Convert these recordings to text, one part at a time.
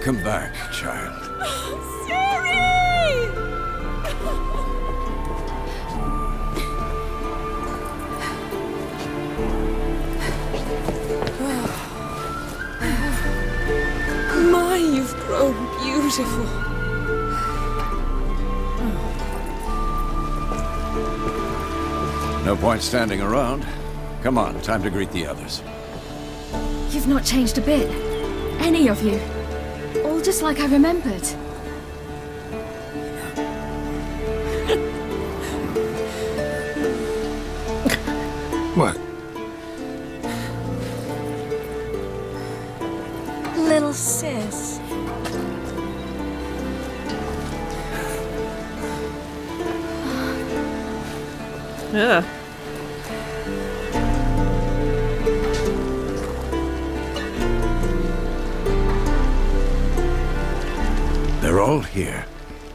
Welcome back, child. Siri! My, you've grown beautiful. No point standing around. Come on, time to greet the others. You've not changed a bit. Any of you. All just like I remembered. What? Little sis. Ugh. They're all here.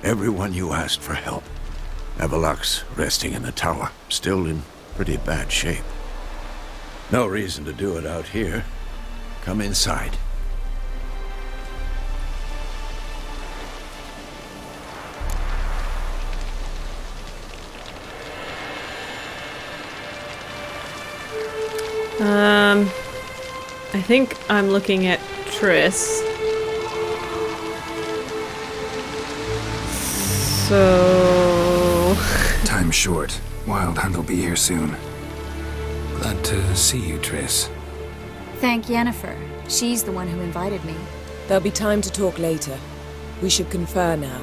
Everyone you asked for help. Evelak's resting in the tower, still in pretty bad shape. No reason to do it out here. Come inside. I think I'm looking at Triss. So... Time's short. Wild Hunt will be here soon. Glad to see you, Triss. Thank Yennefer. She's the one who invited me. There'll be time to talk later. We should confer now.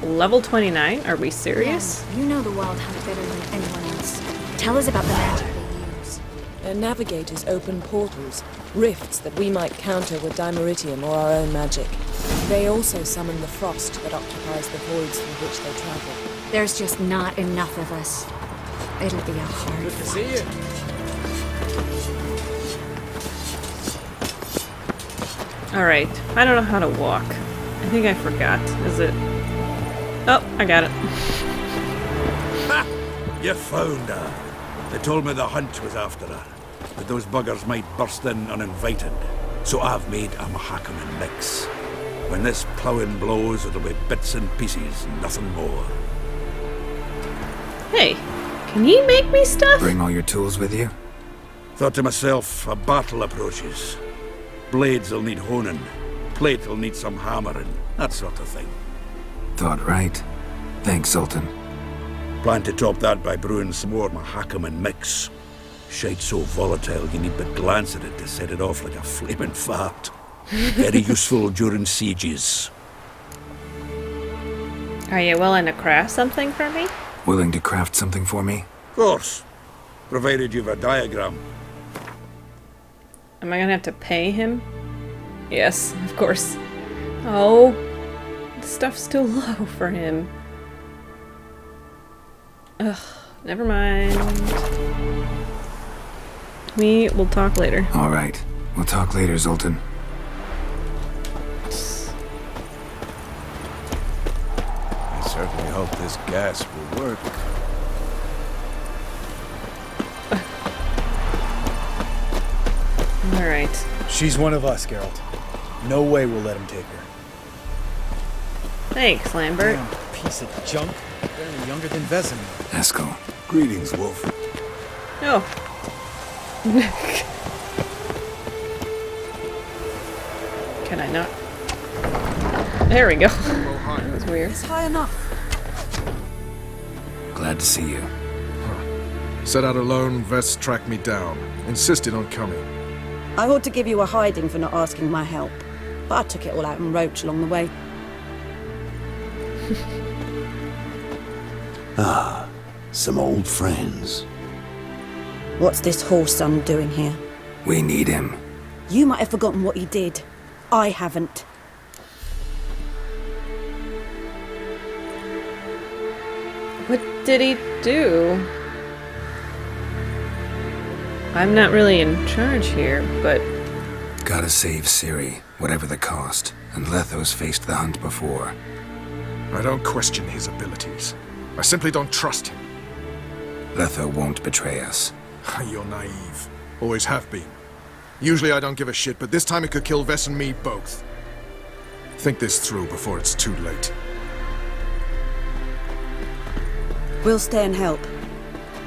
Level 29? Are we serious? Yeah, you know the Wild Hunt better than anyone else. Tell us about the magic they use. Their navigators open portals, rifts that we might counter with Dimeritium or our own magic. They also summon the frost that occupies the voids through which they travel. There's just not enough of us. It'll be a hard Good to see you. Alright. I don't know how to walk. I think I forgot. Is it... Oh, I got it. Ha! You found her. They told me the hunt was after her, but those buggers might burst in uninvited. So I've made a Mahakaman mix. When this ploughing blows, it'll be bits and pieces, nothing more. Hey, can he make me stuff? Bring all your tools with you? Thought to myself, a battle approaches. Blades will need honing, plate will need some hammering, that sort of thing. Thought right. Thanks, Sultan. Plan to top that by brewing some more Mahakaman mix. Shite so volatile you need but glance at it to set it off like a flaming fart. Very useful during sieges. Are you willing to craft something for me? Willing to craft something for me? Of course, provided you've a diagram. Am I gonna have to pay him? Yes, of course. Oh, the stuff's too low for him. Ugh, never mind. We will talk later. All right. We'll talk later, Zoltan. I certainly hope this gas will work. Alright. She's one of us, Geralt. No way we'll let him take her. Thanks, Lambert. Damn piece of junk. Barely younger than Vesemir. Eskel. Greetings, Wolf. Oh. Can I not? There we go. That was weird. It's high enough. Glad to see you. Set out alone, Vest tracked me down. Insisted on coming. I ought to give you a hiding for not asking my help, but I took it all out in Roach along the way. Some old friends. What's this whoreson doing here? We need him. You might have forgotten what he did. I haven't. What did he do? I'm not really in charge here, but... Gotta save Ciri, whatever the cost. And Letho's faced the hunt before. I don't question his abilities. I simply don't trust him. Letho won't betray us. You're naive. Always have been. Usually I don't give a shit, but this time it could kill Vess and me both. Think this through before it's too late. We'll stay and help.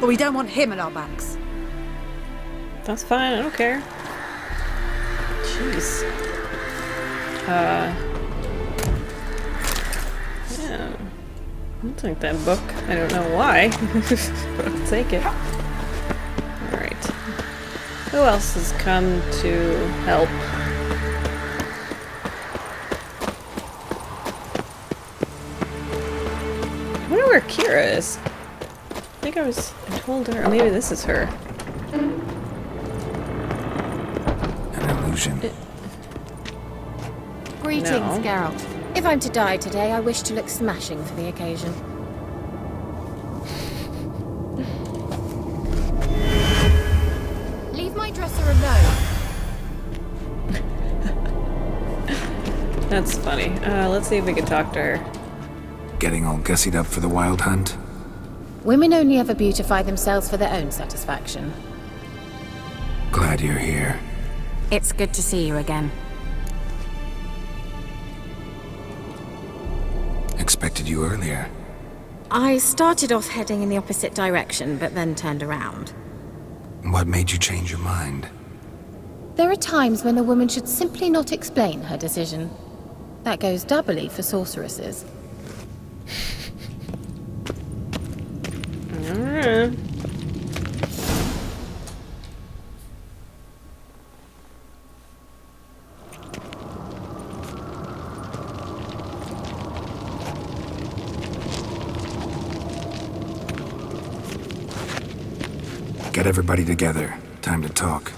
But we don't want him at our backs. That's fine, I don't care. Jeez. Yeah. I'll take that book. I don't know why, but I'll take it. Alright. Who else has come to help? I wonder where Kira is. I think I told her. Or maybe this is her. An illusion. Greetings, No. Geralt. If I'm to die today, I wish to look smashing for the occasion. Leave my dresser alone. That's funny. Let's see if we can talk to her. Getting all gussied up for the wild hunt? Women only ever beautify themselves for their own satisfaction. Glad you're here. It's good to see you again. Expected you earlier. I started off heading in the opposite direction, but then turned around. What made you change your mind? There are times when a woman should simply not explain her decision. That goes doubly for sorceresses. Alright. Get everybody together. Time to talk.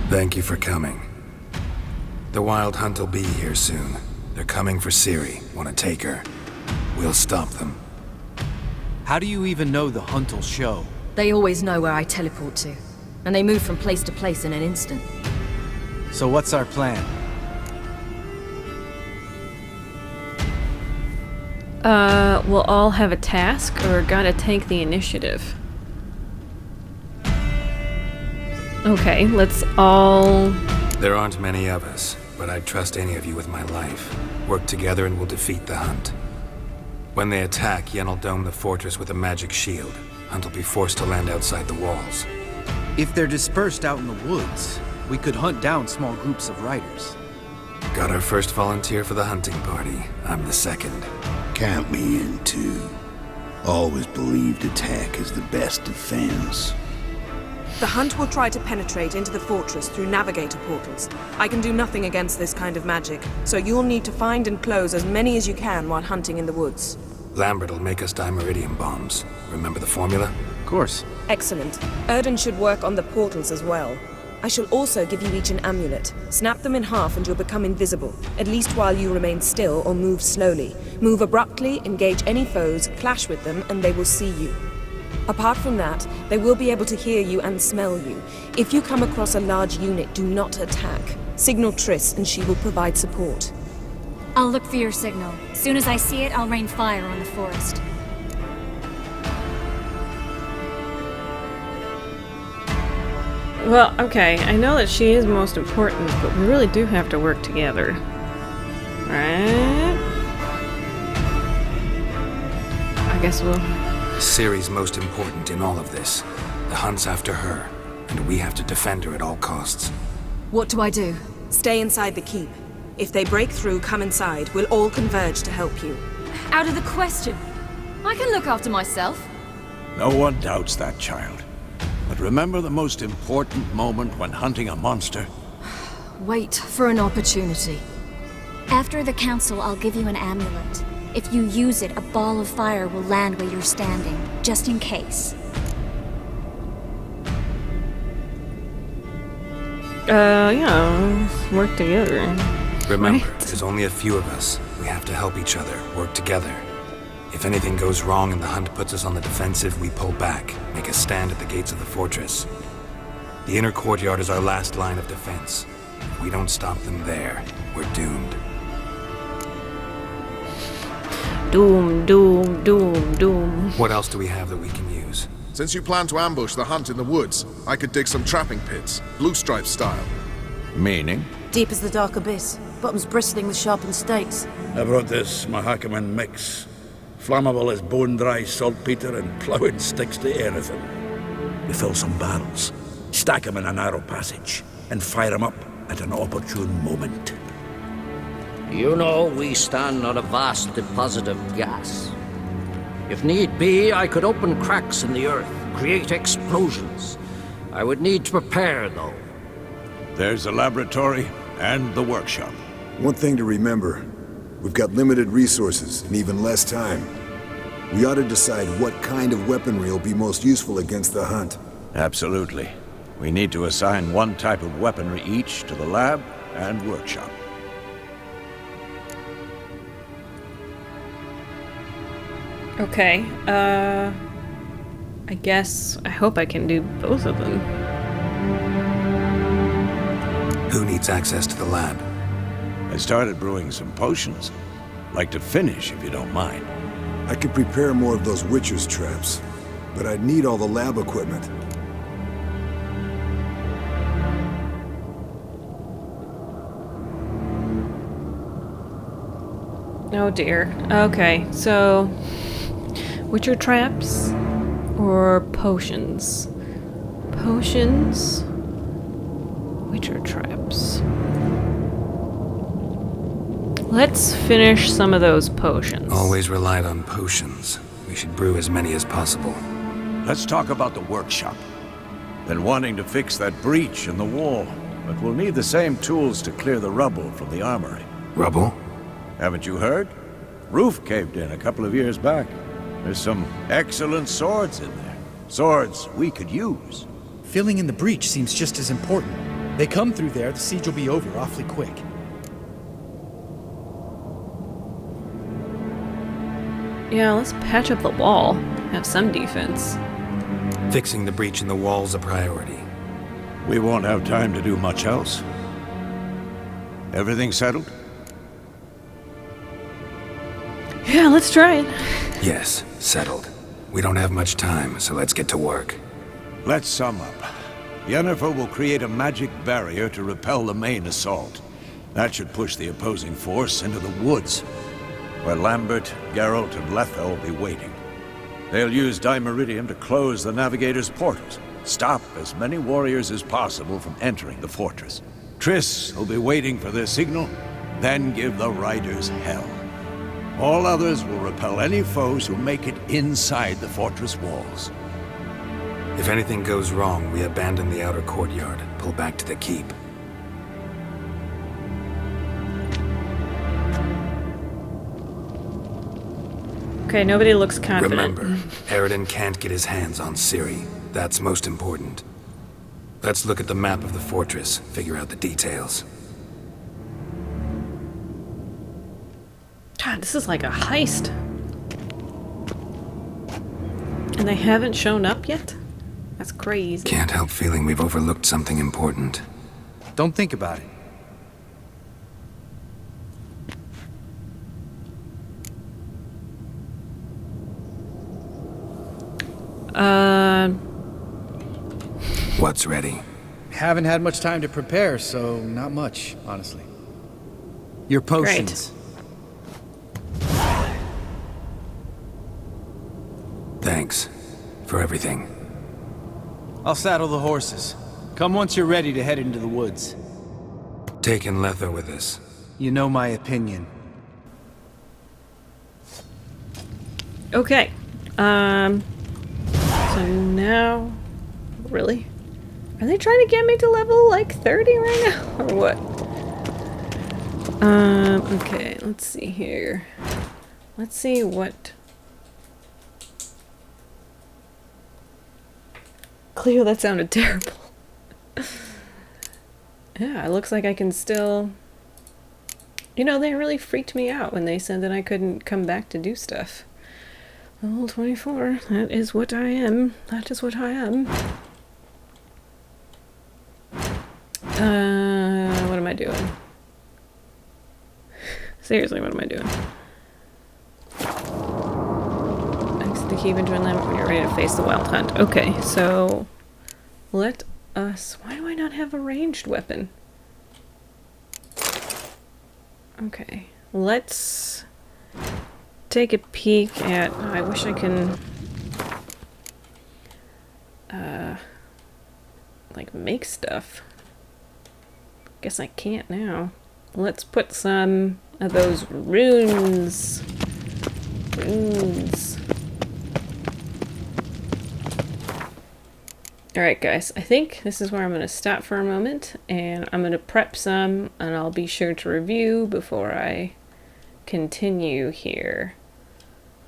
Thank you for coming. The Wild Hunt will be here soon. They're coming for Ciri. Want to take her? We'll stop them. How do you even know the hunt will show? They always know where I teleport to, and they move from place to place in an instant. So what's our plan? We'll all have a task, or gotta take the initiative. Okay, let's all... There aren't many of us, but I'd trust any of you with my life. Work together and we'll defeat the Hunt. When they attack, Yen'll dome the fortress with a magic shield. Hunt will be forced to land outside the walls. If they're dispersed out in the woods, we could hunt down small groups of riders. Got our first volunteer for the hunting party. I'm the second. Count me in too. Always believed attack is the best defense. The Hunt will try to penetrate into the fortress through navigator portals. I can do nothing against this kind of magic, so you'll need to find and close as many as you can while hunting in the woods. Lambert will make us dimeridium bombs. Remember the formula? Of course. Excellent. Erden should work on the portals as well. I shall also give you each an amulet. Snap them in half and you'll become invisible, at least while you remain still or move slowly. Move abruptly, engage any foes, clash with them, and they will see you. Apart from that, they will be able to hear you and smell you. If you come across a large unit, do not attack. Signal Triss and she will provide support. I'll look for your signal. Soon as I see it, I'll rain fire on the forest. Well, okay, I know that she is most important, but we really do have to work together. Right? I guess we'll... Ciri's most important in all of this. The Hunt's after her, and we have to defend her at all costs. What do I do? Stay inside the keep. If they break through, come inside. We'll all converge to help you. Out of the question. I can look after myself. No one doubts that, child. But remember the most important moment when hunting a monster? Wait for an opportunity. After the council, I'll give you an amulet. If you use it, a ball of fire will land where you're standing, just in case. Yeah, let's work together. Remember, Right? there's only a few of us. We have to help each other, work together. If anything goes wrong and the hunt puts us on the defensive, we pull back, make a stand at the gates of the fortress. The inner courtyard is our last line of defense. If we don't stop them there, we're doomed. Doom, doom, doom, doom. What else do we have that we can use? Since you plan to ambush the hunt in the woods, I could dig some trapping pits, blue stripe style. Meaning? Deep as the dark abyss, bottoms bristling with sharpened stakes. I brought this Mahakaman mix. Flammable as bone-dry saltpeter and ploughing sticks to anything. We fill some barrels, stack them in a narrow passage, and fire them up at an opportune moment. You know, we stand on a vast deposit of gas. If need be, I could open cracks in the earth, create explosions. I would need to prepare, though. There's the laboratory and the workshop. One thing to remember, we've got limited resources and even less time. We ought to decide what kind of weaponry will be most useful against the hunt. Absolutely. We need to assign one type of weaponry each to the lab and workshop. Okay, I guess, I hope I can do both of them. Who needs access to the lab? I started brewing some potions. Like to finish, if you don't mind. I could prepare more of those Witcher's traps, but I'd need all the lab equipment. Oh dear. Okay, so Witcher traps or potions? Potions. Witcher traps. Let's finish some of those potions. Always relied on potions. We should brew as many as possible. Let's talk about the workshop. Been wanting to fix that breach in the wall, but we'll need the same tools to clear the rubble from the armory. Rubble? Haven't you heard? Roof caved in a couple of years back. There's some excellent swords in there. Swords we could use. Filling in the breach seems just as important. They come through there, the siege will be over awfully quick. Yeah, let's patch up the wall. Have some defense. Fixing the breach in the wall's a priority. We won't have time to do much else. Everything settled? Yeah, let's try it. Yes, settled. We don't have much time, so let's get to work. Let's sum up. Yennefer will create a magic barrier to repel the main assault. That should push the opposing force into the woods, where Lambert, Geralt, and Letha will be waiting. They'll use Dimeridium to close the Navigator's portals, stop as many warriors as possible from entering the fortress. Triss will be waiting for their signal, then give the riders hell. All others will repel any foes who make it inside the fortress walls. If anything goes wrong, we abandon the outer courtyard, pull back to the keep. Okay, nobody looks confident. Remember, Eridan can't get his hands on Ciri. That's most important. Let's look at the map of the fortress, figure out the details. God, this is like a heist. And they haven't shown up yet? That's crazy. Can't help feeling we've overlooked something important. Don't think about it. What's ready? Haven't had much time to prepare, so not much, honestly. Your potions. Thanks for everything. I'll saddle the horses. Come once you're ready to head into the woods. Taking Letha with us. You know my opinion. Okay. So now... Really? Are they trying to get me to level, like, 30 right now? Or what? Okay, let's see here. Let's see what... Cleo, that sounded terrible. Yeah, it looks like I can still... You know, they really freaked me out when they said that I couldn't come back to do stuff. Level 24, that is what I am. That is what I am. What am I doing? Seriously, what am I doing? Next to keep into an limit when you're ready to face the wild hunt. Okay, so let us... Why do I not have a ranged weapon? Okay, let's take a peek at... I wish I can... like, make stuff. Guess I can't now. Let's put some of those runes. Alright guys, I think this is where I'm going to stop for a moment, and I'm going to prep some, and I'll be sure to review before I continue here.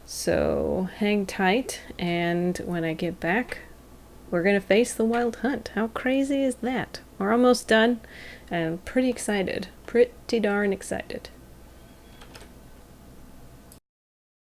So hang tight, and when I get back, we're going to face the wild hunt. How crazy is that? We're almost done, and I'm pretty excited. Pretty darn excited.